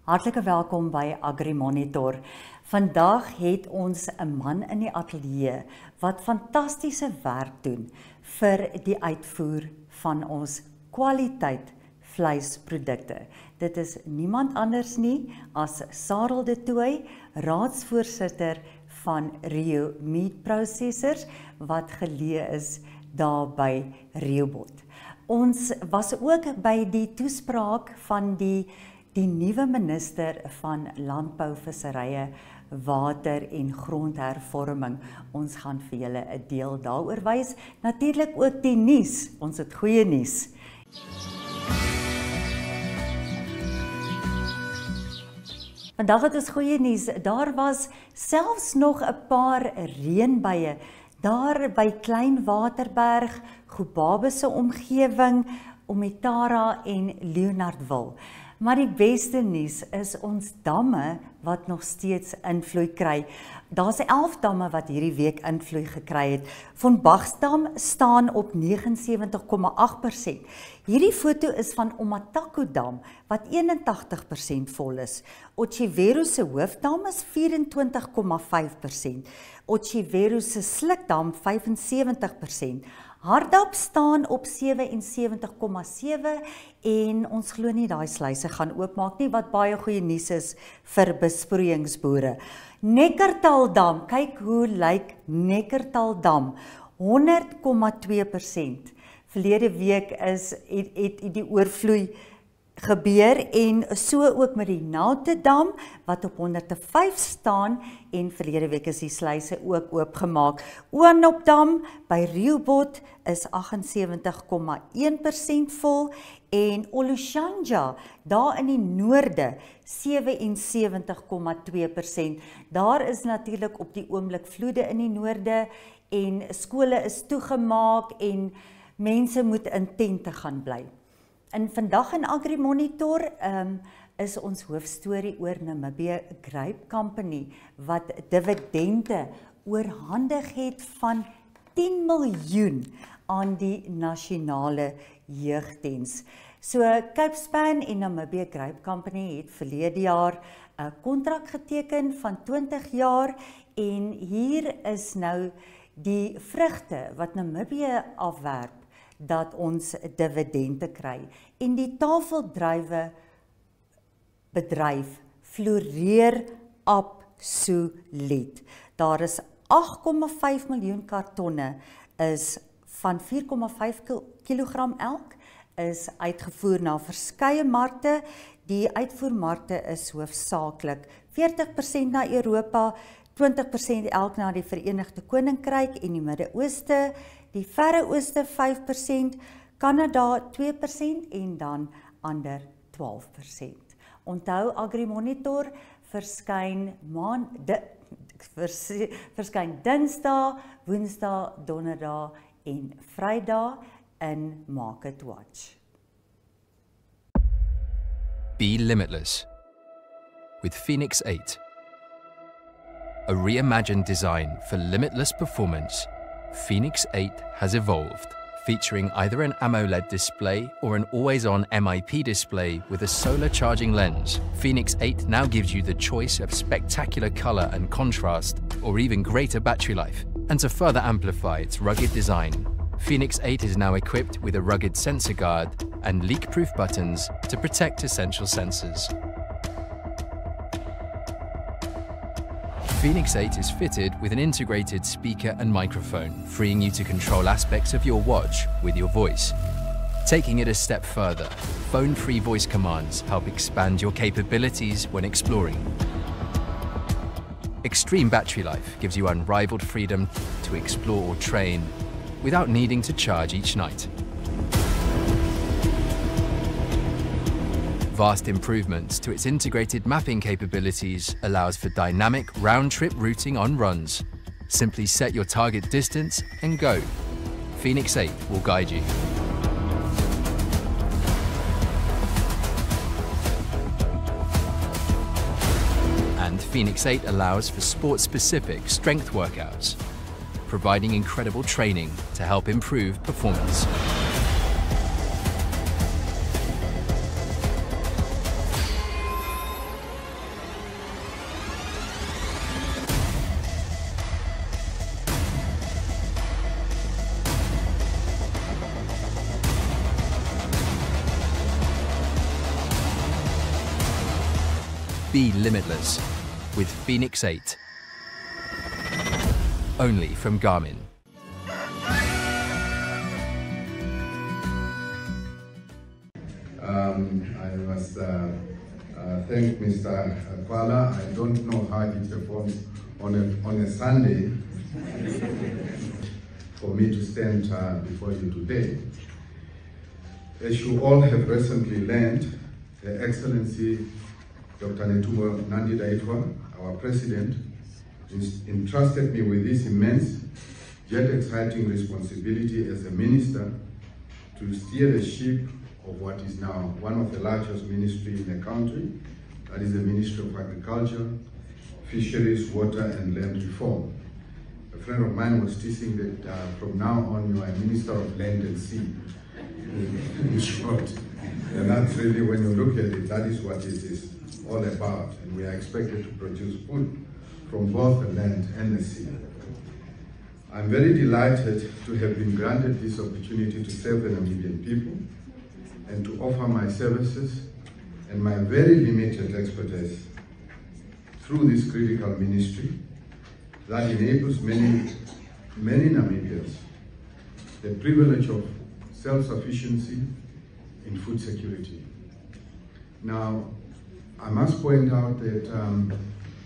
Hartlike welkom by AgriMonitor. Vandag het ons 'n man in die ateljee wat fantastiese werk doen vir die uitvoer van ons kwaliteit vleisprodukte. Dit is niemand anders nie as Sarel de Tooy, raadsvoorsitter van Rio Meat Processors wat geleë is daar by Rehoboth. Ons was ook by die toespraak van die nuwe minister van Landbou, Visserye, Water en Grondhervorming. Ons gaan vir julle 'n deel daaroor wys. Natuurlik ook die nuus. Ons het goeie nuus. Vandag het ons goeie nuus. Daar was selfs nog 'n paar reënbuie daar by Klein Waterberg, Gubaba se omgewing, Omitara en Leonardville. Maar die beste nuus is ons damme wat nog steeds invloei kry. Daar's 11 damme wat hierdie week invloei gekry het. Von Bachsdam staan op 79,8%. Hierdie foto is van Omatako Dam wat 81% vol is. Otjivero se hoofdam is 24,5%. Otjivero se slukdam 75%. Hardap staan op 77,7 en ons glo nie daai sluise gaan oopmaak nie, wat baie goeie nuus is vir besproeiingsboere. Nekkertaldam, kyk hoe lyk Nekkertaldam, 100,2%. Verlede week het die oorvloei gebeur en so ook met die Nautedam wat op 105 staan en verlede week is die sluise ook oopgemaak. Oanopdam by Rehoboth is 78,1% vol en Olushanja daar in die noorde 77,2%. Daar is natuurlik op die oomblik vloede in die noorde en skole is toegemaak en mense moet in tente gaan bly. En vandag in AgriMonitor is ons hoofstorie oor Namibia Grape Company wat dividende oorhandig het van 10 miljoen aan die nasionale jeugdiens. So Capespan en Namibia Grape Company het verlede jaar 'n kontrak geteken van 20 jaar en hier is nou die vrugte wat Namibia afwerp dat ons dividende kry. En die tafeldruiwe bedryf floreer absoluut. Daar is 8,5 miljoen kartonne is van 4,5 kg elk is uitgevoer na verskeie markte. Die uitvoermarkte is hoofsaaklik 40% na Europa, 20% elk na die Verenigde Koninkryk en die Midde-Ooste, die Verre Ooste 5%, Kanada 2% en dan ander 12%. Onthou AgriMonitor verskyn Dinsdae, Woensdae, Donderdae en Vrydae in Market Watch. Be limitless with Phoenix 8. A reimagined design for limitless performance, Phoenix 8 has evolved, featuring either an AMOLED display or an always-on MIP display with a solar charging lens. Phoenix 8 now gives you the choice of spectacular color and contrast, or even greater battery life. And to further amplify its rugged design, Phoenix 8 is now equipped with a rugged sensor guard and leak-proof buttons to protect essential sensors. Phoenix 8 is fitted with an integrated speaker and microphone, freeing you to control aspects of your watch with your voice. Taking it a step further, phone-free voice commands help expand your capabilities when exploring. Extreme battery life gives you unrivaled freedom to explore or train without needing to charge each night. Vast improvements to its integrated mapping capabilities allows for dynamic round-trip routing on runs. Simply set your target distance and go. Phoenix 8 will guide you. And Phoenix 8 allows for sport-specific strength workouts, providing incredible training to help improve performance. Be limitless with Phoenix 8. Only from Garmin. I must thank Mr. Kwala. I don't know how he performs on a Sunday for me to stand before you today. As you all have recently learned, Her Excellency Dr. Netumbo Nandi-Ndaitwah, our President, entrusted me with this immense yet exciting responsibility as a minister to steer the ship of what is now one of the largest ministries in the country, that is the Ministry of Agriculture, Fisheries, Water and Land Reform. A friend of mine was teasing that from now on you are a Minister of Land and Sea, in short. And that's really, when you look at it, that is what it is all about. And we are expected to produce food from both the land and the sea. I'm very delighted to have been granted this opportunity to serve the Namibian people and to offer my services and my very limited expertise through this critical ministry that enables many Namibians the privilege of self-sufficiency in food security. Now, I must point out that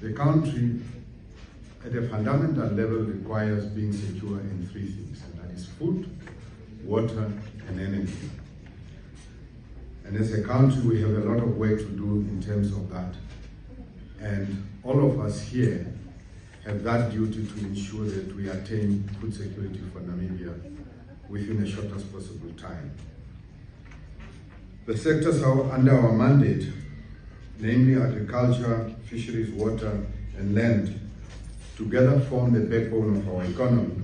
the country at a fundamental level requires being secure in three things, and that is food, water, and energy. And as a country, we have a lot of work to do in terms of that. And all of us here have that duty to ensure that we attain food security for Namibia within the shortest possible time. The sectors are under our mandate, namely agriculture, fisheries, water, and land, together form the backbone of our economy.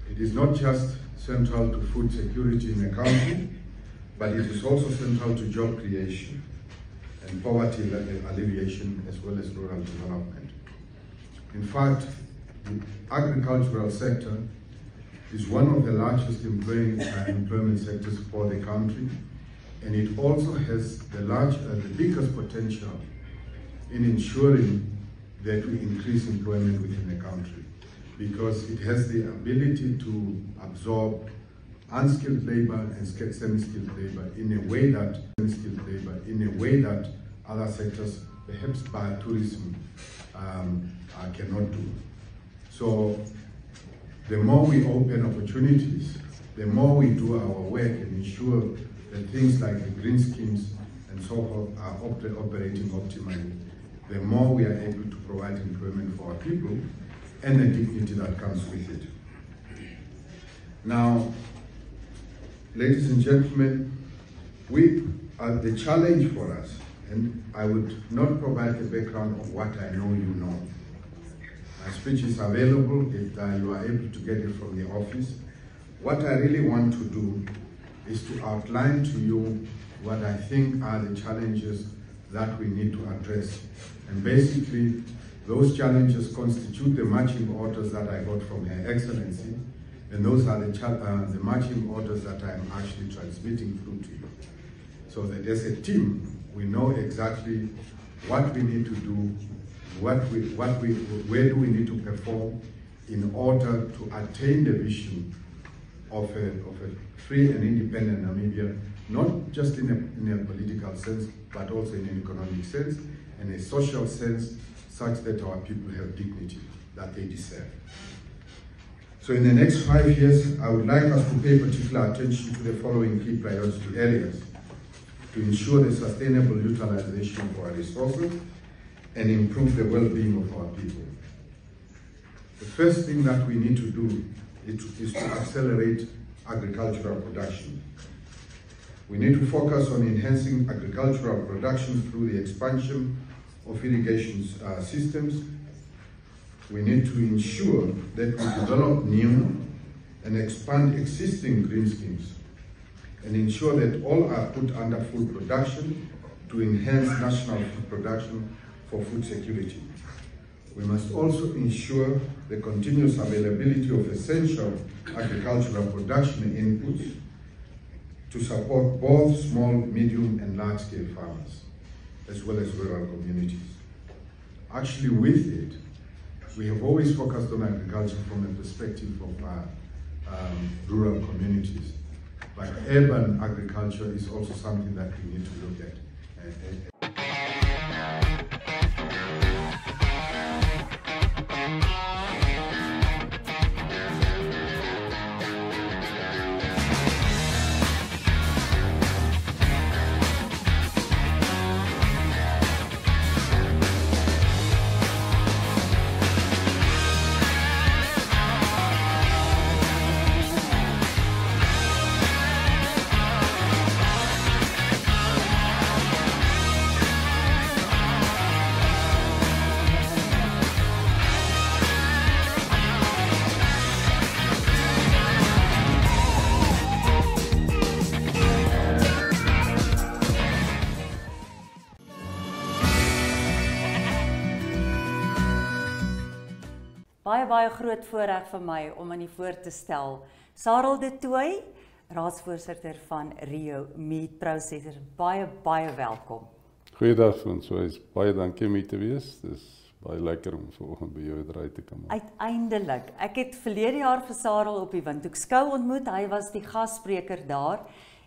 It is not just central to food security in the country, but it is also central to job creation and poverty alleviation, as well as rural development. In fact, the agricultural sector is one of the largest employment sectors for the country, and it also has the biggest potential in ensuring that we increase employment within the country, because it has the ability to absorb unskilled labor and semi-skilled labor in a way that other sectors, perhaps biotourism, cannot do. So the more we open opportunities, the more we do our work and ensure that things like the green schemes and so forth are operating optimally, the more we are able to provide employment for our people and the dignity that comes with it. Now, ladies and gentlemen, the challenge for us, and I would not provide the background of what I know you know. My speech is available if you are able to get it from the office. What I really want to do is to outline to you what I think are the challenges that we need to address. And basically, those challenges constitute the marching orders that I got from Her Excellency, and those are the marching orders that I am actually transmitting through to you. So that as a team, we know exactly what we need to do, where do we need to perform in order to attain the vision of a free and independent Namibia, not just in a political sense, but also in an economic sense and a social sense, such that our people have dignity that they deserve. So in the next 5 years, I would like us to pay particular attention to the following key priority areas to ensure the sustainable utilization of our resources and improve the well-being of our people. The first thing that we need to do is to accelerate agricultural production. We need to focus on enhancing agricultural production through the expansion of irrigation systems. We need to ensure that we develop new and expand existing green schemes and ensure that all are put under food production to enhance national food production for food security. We must also ensure the continuous availability of essential agricultural production inputs to support both small, medium, and large-scale farmers. as well as rural communities. Actually, with it, we have always focused on agriculture from a perspective of rural communities, but urban agriculture is also something that we need to look at. Baie groot voorreg vir my om aan u voor te stel Sarel de Tooy, raadsvoorsitter van Rio Meat Processors. Baie welkom. Goeiedag François, baie dankie om hier te wees. Dis baie lekker om vanoggend by jou draai te kom. Uiteindelik. Ek het verlede jaar vir Sarel op die Windhoekskou ontmoet. Hy was die gasspreker daar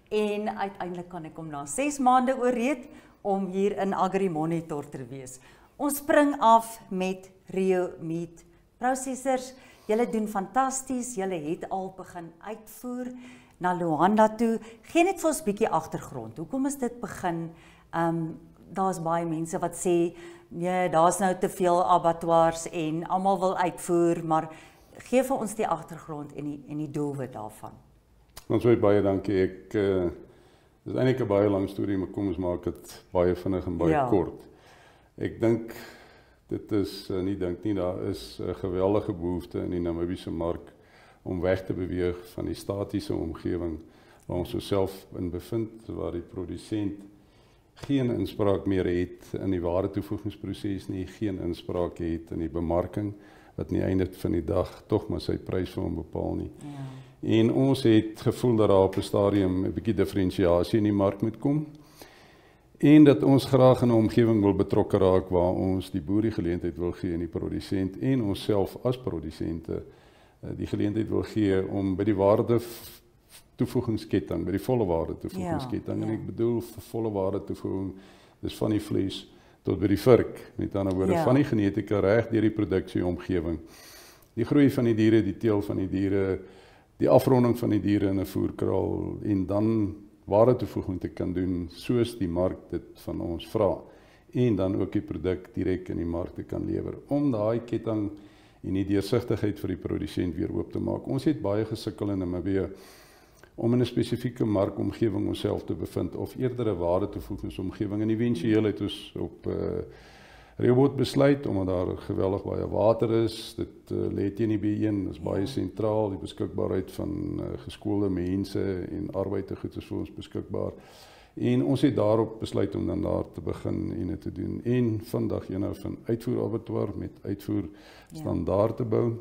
en uiteindelik kan ek hom na 6 maande ooreed om hier in Agri Monitor te wees. Ons spring af met Rio Meat Processors. Julle doen fantasties. Julle het al begin uitvoer na Luanda toe. Gee net vir ons 'n bietjie agtergrond. Hoekom is dit begin? Daar's baie mense wat sê, nee, daar's nou te veel abattoirs en almal wil uitvoer, maar gee vir ons die agtergrond en die doelwit daarvan. Ons baie dankie. Dis eintlik 'n baie lang storie, maar kom ons maak dit baie vinnig en baie kort. Ek dink dit is daar is 'n geweldige behoefte in die Namibiese mark om weg te beweeg van die statiese omgewing waar ons osself in bevind, waar die produsent geen inspraak meer het in die waarde-toevoegingsproses nie, geen inspraak het in die bemarking, wat aan die einde van die dag tog maar sy prys vir hom bepaal nie. En ons het gevoel dat daar op 'n stadium 'n bietjie diferensiasie in die mark moet kom. En dat ons graag in 'n omgewing wil betrokke raak waar ons die boer die geleentheid wil gee en die produsent en onsself as produsente die geleentheid wil gee om by die waarde toevoegingsketting, by die volle waarde toevoegingsketting. En ek bedoel volle waarde toevoeging, dis van die vlees tot by die vark, met ander woorde van die genetika reg deur die produksieomgewing. Die groei van die diere, die teel van die diere, die afronding van die diere in 'n voerkraal en dan waarde-toevoeging te kan doen soos die mark dit van ons vra en dan ook die produk direk in die mark te kan lewer om daai ketting en die deursigtigheid vir die produsent weer oop te maak. Ons het baie gesukkel in Namibië om in 'n spesifieke markomgewing onsself te bevind of eerder 'n waarde-toevoegingsomgewing. En éventueel het ons op Rehoboth besluit omdat daar geweldig baie water is. Dit lê teen die B1, dit is baie sentraal, die beskikbaarheid van geskoolde mense en arbeid te goed is vir ons beskikbaar. En ons het daarop besluit om dan daar te begin en dit te doen. En vandag van uitvoerabattoir met uitvoer standaard te bou,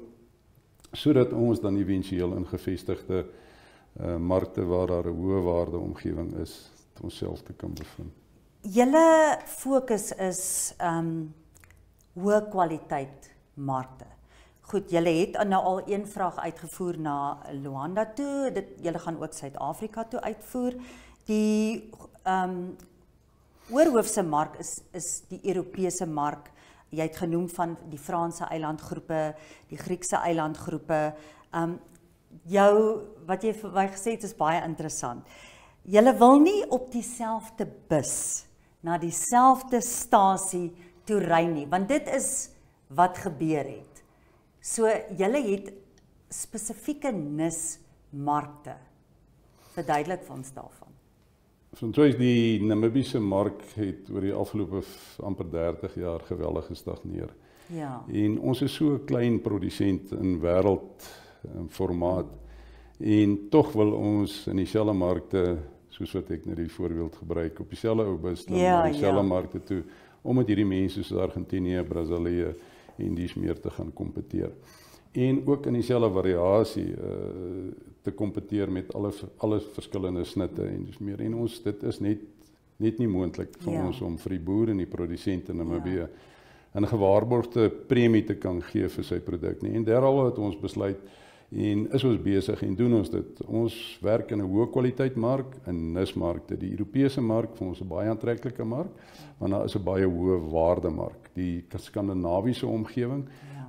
sodat ons dan éventueel in gevestigde markte waar daar 'n hoë waarde omgewing is, onsself te kan bevind. Julle fokus is hoë kwaliteit markte. Goed, julle het nou al een vraag uitgevoer na Luanda toe, julle gaan ook Suid-Afrika toe uitvoer. Die oorhoofse mark is die Europese mark. Jy het genoem van die Franse eilandgroepe, die Griekse eilandgroepe. Wat jy vir my gesê het is baie interessant. Julle wil nie op dieselfde bus na dieselfde stasie toe ry nie, want dit is wat gebeur het. So julle het spesifieke nismarkte. Verduidelik vir ons daarvan. Soos die Namibiese mark het oor die afgelope amper 30 jaar geweldig gestagneer. En ons is so 'n klein produsent in wêreldformaat. En tog wil ons in dieselfde markte, soos wat ek net die voorbeeld gebruik, op dieselfde ou bus na dieselfde markte toe, om met hierdie mense soos Argentinië, Brasilië en dies meer te gaan kompeteer. En ook in dieselfde variasie te kompeteer met alle verskillende snitte en dis meer. En dit is net net nie moontlik vir ons om vir die boere en die produsente in Namibië 'n gewaarborgde premie te kan gee vir sy produk nie. En derhalwe het ons besluit en is ons besig en doen ons dit. Ons werk in 'n hoë kwaliteit mark, in nismarkte. Die Europese mark vir ons 'n baie aantreklike mark, want daar is 'n baie hoë waarde mark. Die Skandinawiese omgewing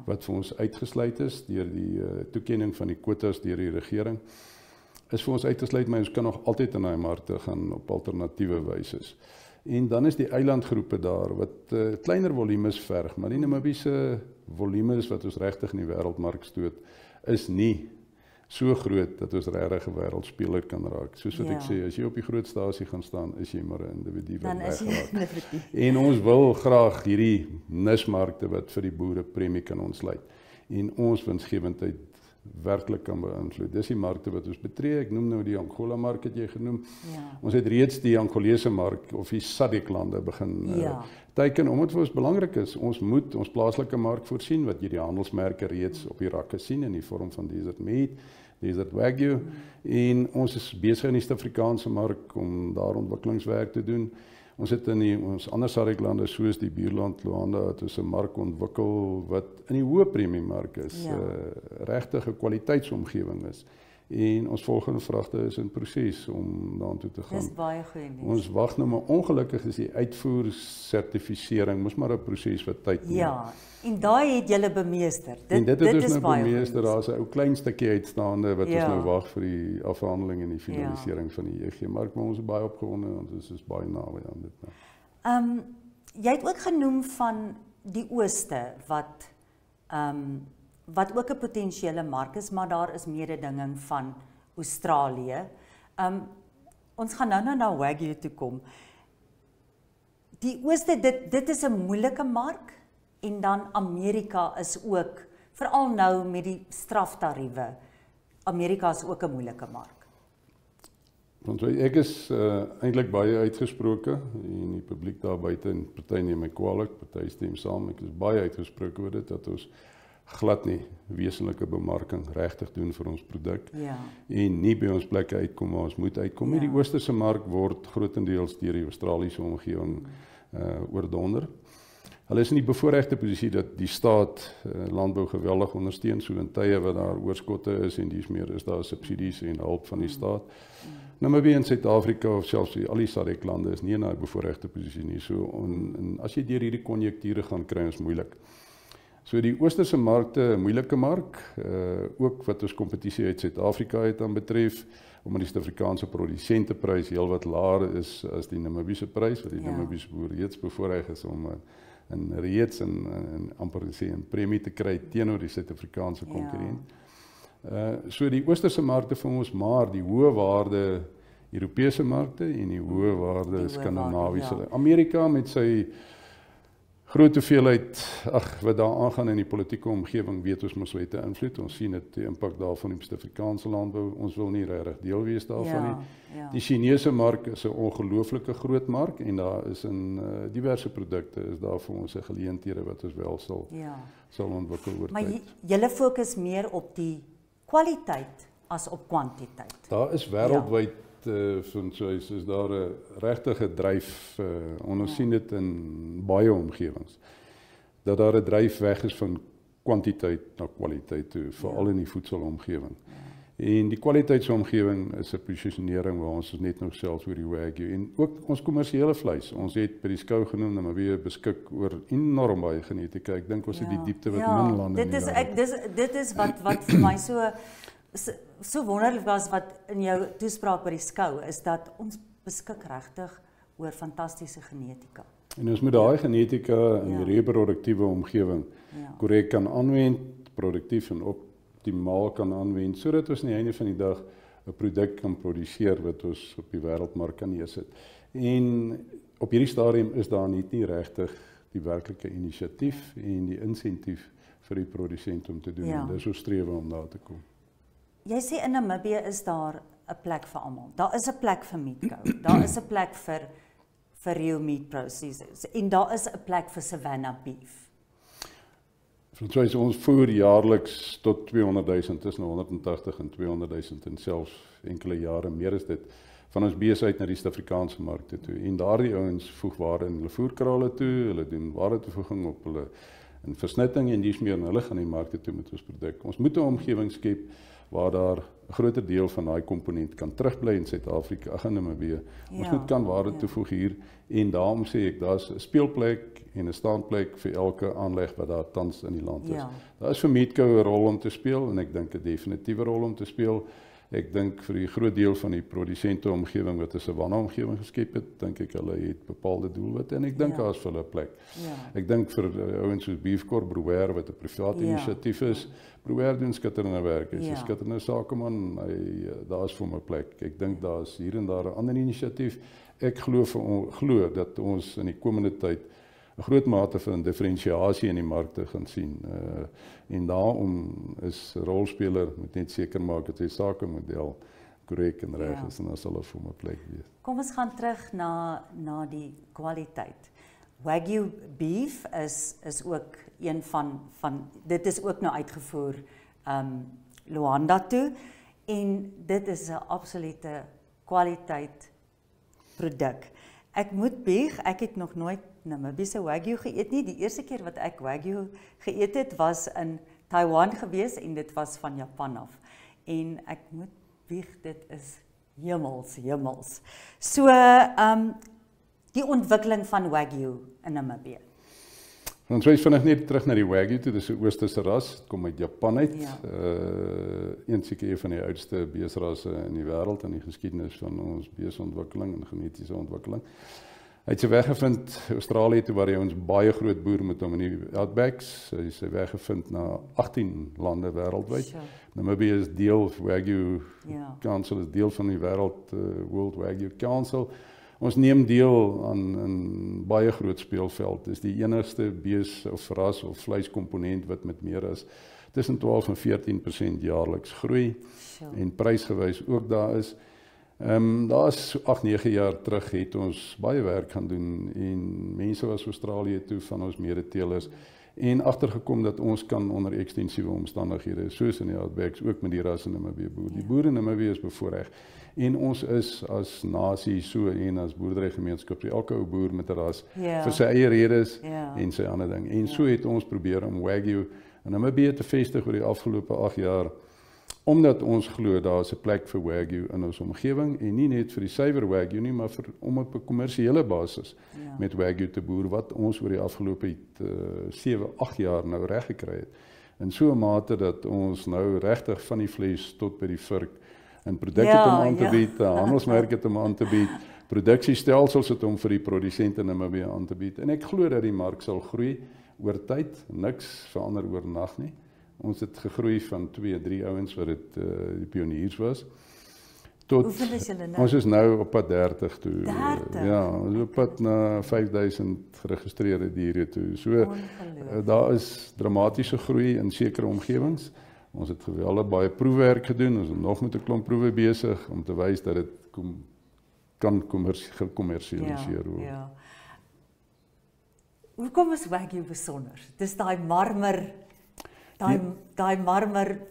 wat vir ons uitgesluit is deur die toekenning van die kwotas deur die regering, is vir ons uitgesluit, maar ons kan nog altyd in daai markte gaan op alternatiewe wyse. En dan is die eilandgroepe daar wat kleiner volumes verg, maar die Namibiese volumes wat ons regtig in die wêreldmark stoot, is nie so groot dat ons regtig 'n wêreldspeler kan raak. Soos wat ek sê, as jy op die groot stasie gaan staan, is jy maar 'n individu wat wegraak. En ons wil graag hierdie nismarkte wat vir die boere premie kan ontsluit en ons winsgewendheid werklik kan beïnvloed. Dis die markte wat ons betree. Ek noem nou die Angola mark het jy genoem. Ons het reeds die Angolese mark of die SADC lande begin teiken, omdat vir ons belangrik is, ons moet ons plaaslike mark voorsien, wat jy die handelsmerke reeds op die rakke sien in die vorm van Desert Meat, Desert Wagyu, en ons is besig in die Suid-Afrikaanse mark om daar ontwikkelingswerk te doen. Ons het in ons ander SADC-lande soos die buurland Luanda het ons 'n mark ontwikkel wat in die hoë premiemark is, regtig 'n kwaliteitsomgewing is. En ons volgende vragte is in proses om daartoe te gaan. Dis baie goeie nuus. Ons wag nou, maar ongelukkig is die uitvoersertifisering mos maar 'n proses wat tyd neem. Ja, en daai het julle bemeester. Dit is nou bemeester, daar's 'n ou klein stukkie uitstaande wat ons nou wag vir die afhandeling en die finalisering van die EG-mark, maar ons is baie opgewonde want ons is baie naby aan dit nou. Jy het ook genoem van die ooste wat ook 'n potensiële mark is, maar daar is mededinging van Australië. Ons gaan nou na Wagyu toe kom. Die ooste, dit is 'n moeilike mark, en dan Amerika is ook, veral nou met die straftariewe, Amerika is ook 'n moeilike mark. Want ek is eintlik baie uitgesproke en die publiek daar buite en party neem my kwaadlik, party stem saam. Ek is baie uitgesproke oor dit dat ons glad nie wesenlike bemarking regtig doen vir ons produk en nie by ons plekke uitkom waar ons moet uitkom. Die oosterse mark word grootendeels deur die Australiese omgewing oordonder. Hulle is in die bevoorregte posisie dat die staat landbou geweldig ondersteun, so in tye wat daar oorskotte is en dis meer is daar subsidies en hulp van die staat. Namibië en Suid-Afrika of selfs al die SADC-lande is nie in 'n bevoorregte posisie nie. So en as jy deur hierdie konjunkture gaan kry, is moeilik. So die oosterse markte, 'n moeilike mark, ook wat ons kompetisie uit Suid-Afrika het aan betref, omdat die Suid-Afrikaanse produsenteprys heelwat laer is as die Namibiese prys, wat die Namibiese boer reeds bevoorreg is om reeds amper sê 'n premie te kry teenoor die Suid-Afrikaanse konkurrent. So die oosterse markte vir ons, maar die hoë waarde Europese markte en die hoë waarde Skandinawiese. Amerika met sy groot hoeveelheid wat daar aangaan in die politieke omgewing, weet ons mos het 'n invloed. Ons sien dit die impak daarvan op Suid-Afrikaanse landbou. Ons wil nie regtig deel wees daarvan nie. Die Chinese mark is 'n ongelooflike groot mark en daar is in diverse produkte is daar vir ons 'n geleenthede wat ons wel sal ontwikkel oor tyd. Maar julle fokus meer op die kwaliteit as op kwantiteit. Daar is wêreldwyd van soos is daar 'n regtige dryf, ons sien dit in baie omgewings, dat daar 'n dryf weg is van kwantiteit na kwaliteit toe, veral in die voedselomgewing. En die kwaliteitsomgewing is 'n posisionering waar ons net nog selfs oor die Wagyu en ook ons kommersiële vleis. Ons het by die skou genoem dat weer beskik oor enorm baie genetika. Ek dink ons het die diepte wat min lande dit is wat vir my so wonderlik was wat in jou toespraak by die skou, is dat ons beskik regtig oor fantastiese genetika. En ons moet daai genetika in die reproduktiewe omgewing korrek kan aanwend, produktief en optimaal kan aanwend, sodat ons aan die einde van die dag 'n produk kan produseer wat ons op die wêreldmark kan neersit. En op hierdie stadium is daar nie regtig die werklike inisiatief en die insentief vir die produsent om te doen. En dis ons strewe om daar te kom. Jy sê in Namibië is daar 'n plek vir almal. Daar is 'n plek vir Meatco. Daar is 'n plek vir real meat processors en daar is 'n plek vir Savannah beef. Soos ons voer jaarliks tot 200,000, tussen 180 en 200,000 en selfs enkele jare meer is dit van ons bees uit na die Suid-Afrikaanse markte toe. En daardie ouens voeg ware in hulle voerkrale toe, hulle doen waaretoevoeging op hulle in versnitting en dies meer en hulle gaan die markte toe met ons produk. Ons moet 'n omgewing skep waar daar 'n groter deel van daai komponent kan terugbly in Suid-Afrika, in Namibië. Ons moet kan waarde toevoeg hier en daarom sê ek, daar's 'n speelplek en 'n staanplek vir elke aanleg wat daar tans in die land is. Daar is vir Meetco 'n rol om te speel en ek dink 'n definitiewe rol om te speel. Ek dink vir die groot deel van die produsente omgewing wat 'n savanna omgewing geskep het, dink ek hulle het bepaalde doelwitte en ek dink daar is vir hulle 'n plek. Ek dink vir ouens soos Beefcorp, Brouwer wat 'n privaat inisiatief is, Brouwer doen skitterende werk. Hy's 'n skitterende sakeman, daar is vir hom 'n plek. Ek dink daar is hier en daar 'n ander inisiatief. Ek glo dat ons in die komende tyd 'n groot mate van diferensiasie in die markte gaan sien. En daarom is 'n rolspeler moet net seker maak dat sy sakemodel korrek en reg is en dan sal hulle vir 'n plek wees. Kom ons gaan terug na die kwaliteit. Wagyu beef is ook een van dit is ook nou uitgevoer Luanda toe en dit is 'n absolute kwaliteit produk. Ek moet bieg, ek het nog nooit Namibiese Wagyu geëet nie. Die eerste keer wat ek Wagyu geëet het was in Taiwan gewees en dit was van Japan af. En ek moet bieg, dit is hemels. So, die ontwikkeling van Wagyu in Namibië. Ons wys vinnig net terug na die Wagyu toe, dis 'n oosterse ras, dit kom uit Japan uit. Een seker een van die oudste beesrasse in die wêreld in die geskiedenis van ons beesontwikkeling en genetiese ontwikkeling. Hy het sy weggevind Australië toe waar hy ons baie groot boer met hom in die outbacks. Hy het sy weggevind na 18 lande wêreldwyd. Namibië is deel Wagyu Council is deel van die wêreld World Wagyu Council. Ons neem deel aan 'n baie groot speelveld. Dis die enigste bees of ras of vleiskomponent wat met meer as tussen 12 en 14% jaarliks groei en prysgewys ook daar is. Daar is 8-9 jaar terug het ons baie werk gaan doen en mense was Australië toe van ons medeteelers en agtergekom dat ons kan onder ekstensiewe omstandighede soos in die outbacks ook met die ras in Namibië boer. Die boere in Namibië is bevoordeel en ons is as nasie so en as boerderygemeenskap, elke ou boer met 'n ras vir sy eie redes en sy ander ding. En so het ons probeer om Wagyu in Namibië te vestig oor die afgelope 8 jaar. Omdat ons glo daar is 'n plek vir Wagyu in ons omgewing en nie net vir die suiwer Wagyu nie, maar om op 'n kommersiële basis met Wagyu te boer wat ons oor die afgelope 7-8 jaar nou reg gekry het. In so 'n mate dat ons nou regtig van die vleis tot by die vurk en produkte om aan te bied, handelsmerke om aan te bied, produksiestelsels het om vir die produsente in Namibië aan te bied. En ek glo dat die mark sal groei oor tyd, niks verander oornag nie. Ons het gegroei van 2-3 ouens wat dit die pioniers was. Tot hoeveel is julle nou? Ons is nou op pad 30 toe. 30? Ons is op pad na 5000 geregistreerde diere toe. So daar is dramatiese groei in sekere omgewings. Ons het geweldig baie proefwerk gedoen. Ons is nog met 'n klomp proewe besig om te wys dat dit kan gekommersialiseer word. Hoekom is Wagyu besonder? Dis daai marmer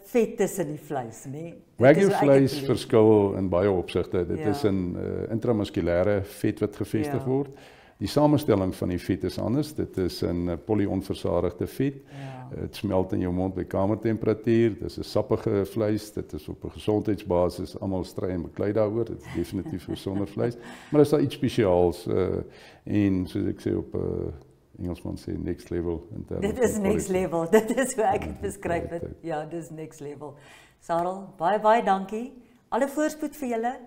vet tussen die vleis, nê? Wagyu vleis verskil in baie opsigte. Dit is 'n intramuskulêre vet wat gevestig word. Die samestelling van die vet is anders. Dit is 'n polyonversadigde vet. Dit smelt in jou mond by kamertemperatuur. Dit is 'n sappige vleis. Dit is op 'n gesondheidsbasis. Almal stry en beklei daaroor. Dit is definitief gesonder vleis. Maar is daar iets spesiaals en soos ek sê op Engelsman sê next level. Dit is next level. Dit is hoe ek dit beskryf het. Ja, dit is next level. Sarel, baie dankie. Alle voorspoed vir julle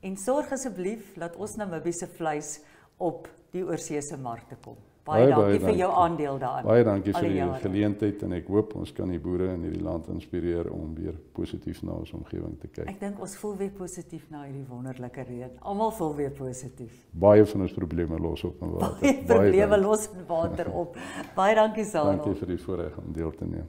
en sorg asseblief dat ons Namibiese vleis op die oorseese markte kom. Baie dankie vir jou aandeel daarin. Baie dankie vir die geleentheid en ek hoop ons kan die boere in hierdie land inspireer om weer positief na ons omgewing te kyk. Ek dink ons voel weer positief na hierdie wonderlike reën. Almal voel weer positief. Baie van ons probleme los op in water. Baie probleme los in water op. Baie dankie Sarel. Dankie vir die voorreg om deel te neem.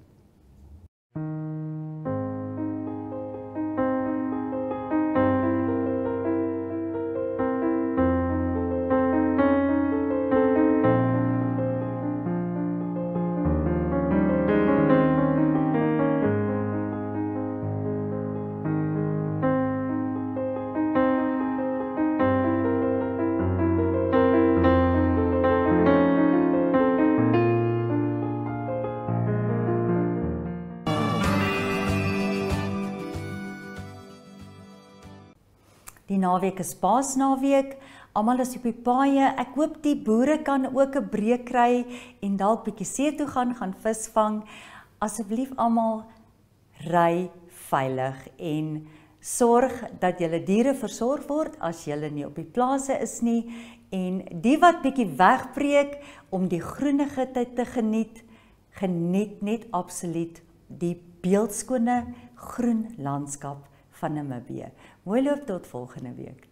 Die naweek is Paasnaweek. Almal is op die paaie. Ek hoop die boere kan ook 'n breek kry en dalk bietjie see toe gaan visvang. Asseblief almal ry veilig en sorg dat julle diere versorg word as julle nie op die plase is nie. En die wat bietjie wegbreek om die groenigheid te geniet, geniet net absoluut die beeldskone groen landskap van Namibië. Mooi loop tot volgende week.